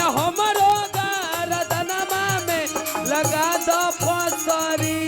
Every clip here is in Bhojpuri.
पिया हमरो गरदनमा में लगा दो फसरी।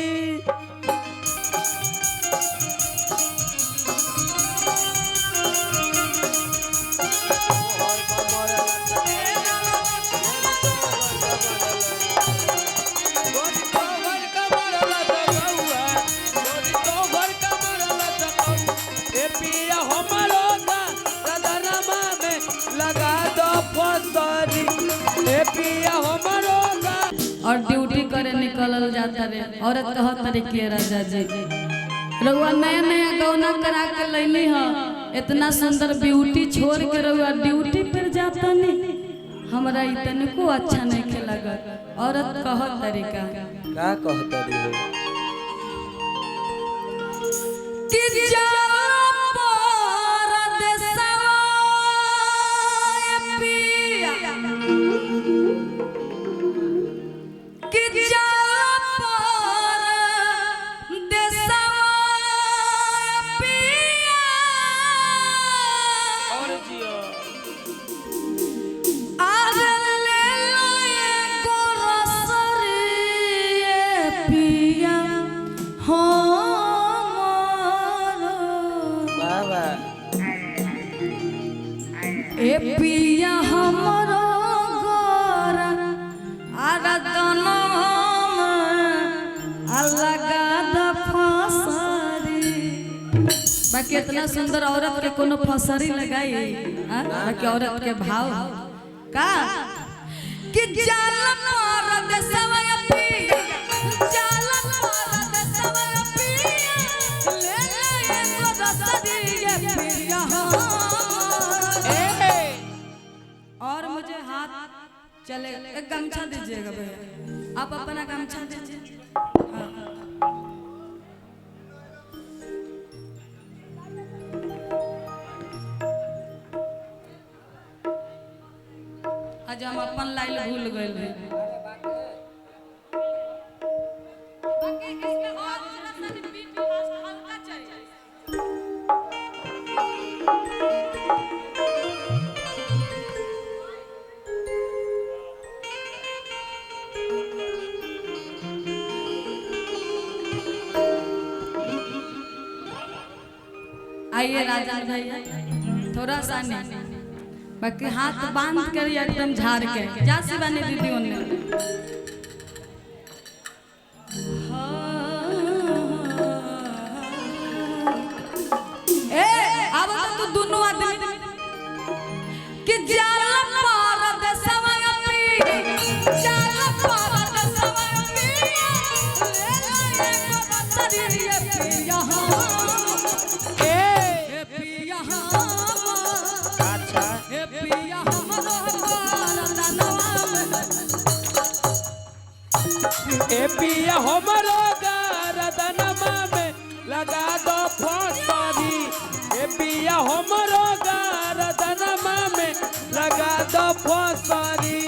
और ड्यूटी करे निकलल जाता रे औरत कहत तरीके राजा जी रउआ नया नया गौना करा के लैली ह इतना सुंदर ब्यूटी छोड़ के रउआ ड्यूटी पर जाता नहीं हमरा इतने को अच्छा नहीं के लगत। औरत कहत तरीका का कहत रे हो कि जा परदेसवा पिया ए पिया हमरो गोरा आरदनम अलगा द फसरी। बाकी इतना सुंदर औरत के कोनो फसरी लगाई बाकी औरत के भाव का कि जाल परदेसवा पिया जाल परदेसवा पिया ले ले को दसरी ये पिया। और मुझे हाथ चले एक गमछा दीजिएगा भैया आप अपना गमछा दीजिए। हाँ। आज हम अपन लाइल भूल गए आइए राजा भैया थोड़ा सा नहीं बाकी हाथ बांध कर एकदम झाड़ के जा शिवानी दीदी उन्हें अब तो दोनों आदमी कि जाला परदेसवा पिया जाला परदेसवा पिया पिया ए पिया हमरो गरदनमा में लगा दो फसरी। ए पिया हमरो गरदनमा में लगा दो फसरी।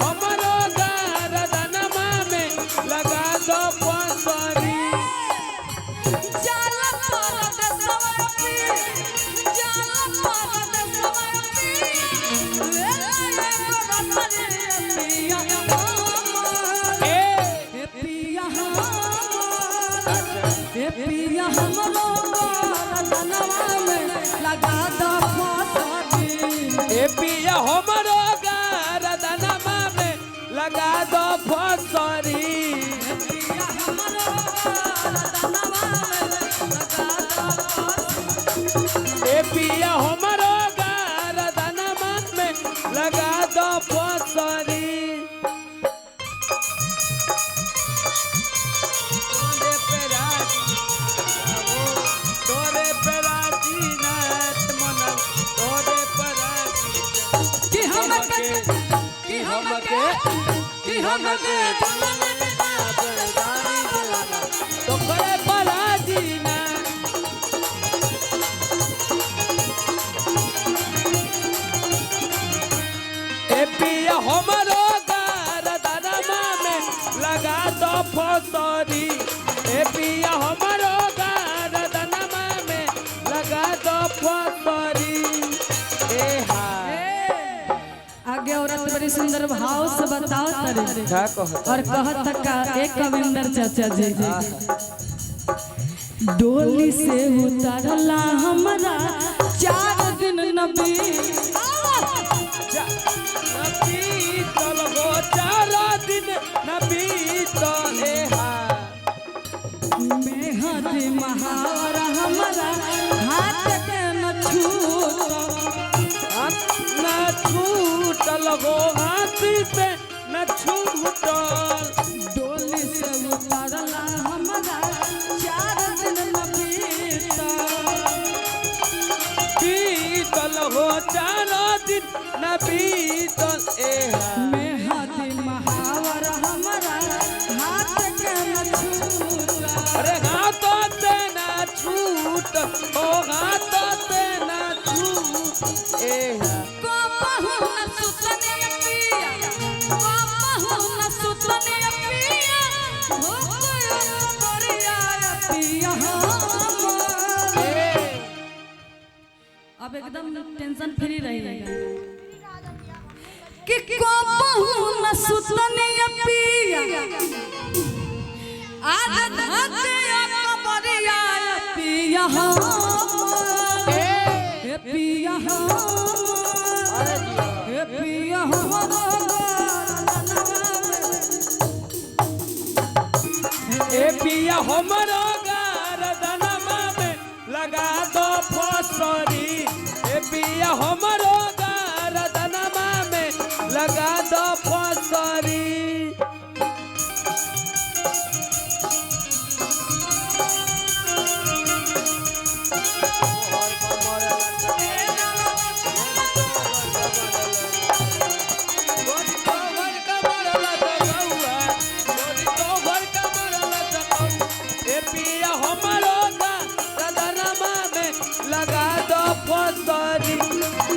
हमरो गरदनमा में लगा दो फसरी। पिया हमरो गरदनमा में लगा दो फसरी। ए पिया हमरो गरदनमा में लगा दो फसरी। पिया हमरो गरदनमा में लगा दो फसरी। ए पिया हमरो गरदनमा में लगा दो फसरी। तो करे पराजीना ए पिया हमरो गरदनमा में लगा दो फसरी। ए पिया हमरो गरदनमा में लगा दो फसरी। ए हा आगे औरत बड़ी सुंदर भाव से बताओ तरे क्या कहत और कहत का एक कविंदर चाचा जी डोली से उतरला हमरा 4 दिन नबी बीतल हो 4 दिन न बीतले हा मेहदी महावर हमरा हाथ के न छूटल हो हाथ से न छूटल डोली से उतरला हमरा 4 दिन न बीतल हो 4 दिन न बीतल मेहदी महावर हमरा हाथ के न छूटल अरे हाथों से न छूट ओ हाथों से न छूट को बहु न सुतने पिया को बहु न सुतने पिया हो कोई करिया पिया अब एकदम टेंशन फ्री रहिएगा कि को बहु न सुतने पिया आज धके कबरिया पिया ए पिया ए पिया ए पिया हमरो गरदनमा में लगा दो फसरी ए पिया हमरो गरदनमा में लगा दो फसरी लगा दो फसरी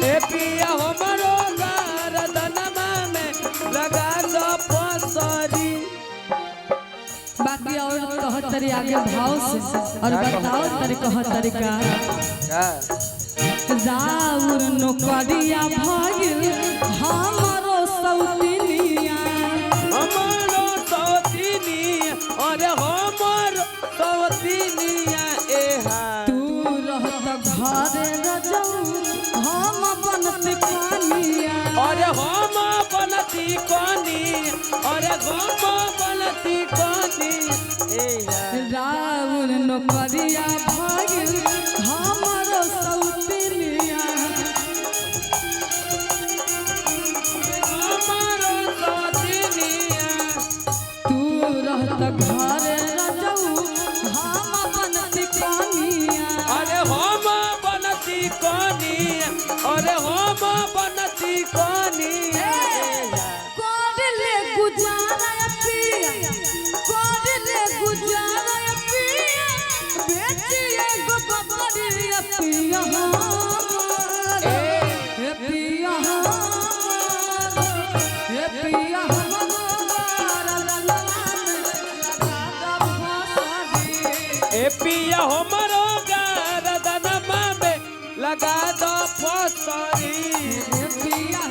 ए पिया हमरो गरदनमा में लगा दो फसरी बाकी और कहत तरी आगे भाव से और बताओ तरी कहत तरीका राउर नौकरिया भगिल हमरो सौतिनिया अरे हमर सौतिनिया एहा तू रहत घरे रजऊ हम बनत कानिया अरे हम बनती कोनी अरे हम बनती कोनी राउर नौकरिया भगिल हमरो सौतिनिया हमरो सौतिनिया तू रहत घरे रजऊ हम बनत कानिया अरे हम बनती कोनी अरे हम बनती कोनी कोडले गुजारा पिया कोडले गुजारा पिया बेचिए गो बबरिया पिया हे पिया हे पिया ए पिया हमरो गरदनमा में लगा दो फसरी हे पिया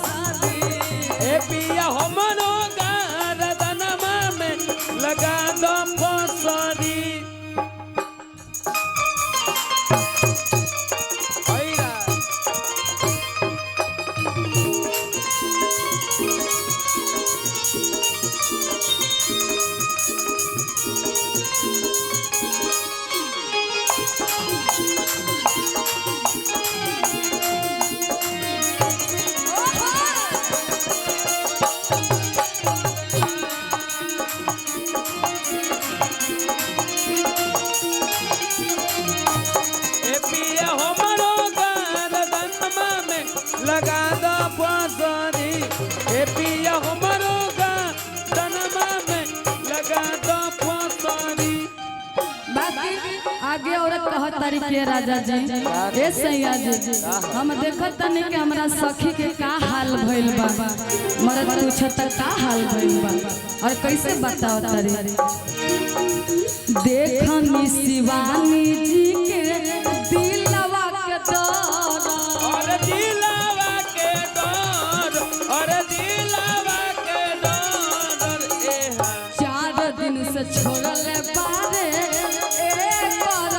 ए पिया हमरो गरदनमा में लगा दो फसरी लगा दो फसरी ए पिया हमरो गरदनमा में लगा दो फसरी आगे औरत कहत तारी के राजा जी ए सैया जी हम देखत तनी कि हमरा सखी के का हाल भइल बा मरद पूछत का हाल भइल बा और कैसे बताओ तारी देखनी शिवानी जी के दिलवा के दर्द छोड़ले बारे एक और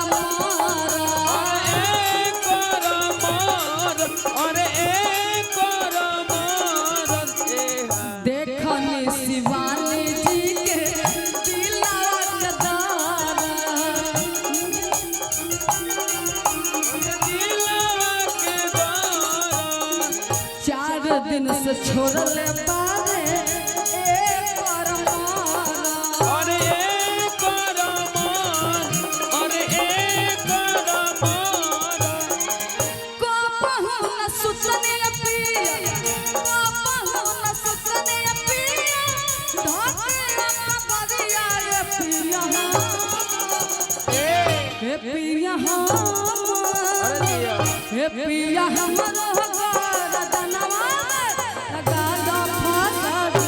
देखनी शिवानी जी के दिलवा के दर्द 4 दिन से छोड़ले बारे एक और सुतने पिया हे पिया हे पिया हमरो गरदनवा लगा दो फांसी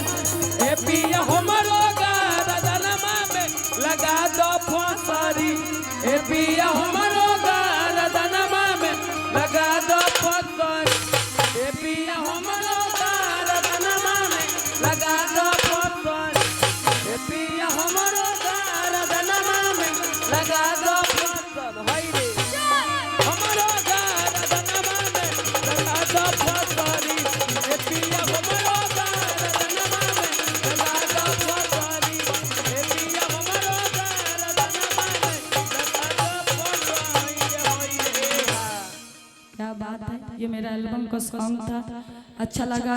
हे पिया हमरो गरदनमा में लगा दो फांसी हे पिया हमरो गरदनमा में लगा दो फांसी हे पिया हमरो गरदनमा में लगा दो फांसी हे पिया हमरो गरदनमा में लगा दो फांसी हाय रे हमरो गरदनमा में लगा दो फांसी हे पिया हमरो गरदनमा में लगा दो फांसी हे पिया हमरो गरदनमा में लगा दो फांसी हाय रे। क्या बात है। ये मेरा एल्बम का सॉन्ग था, अच्छा लगा।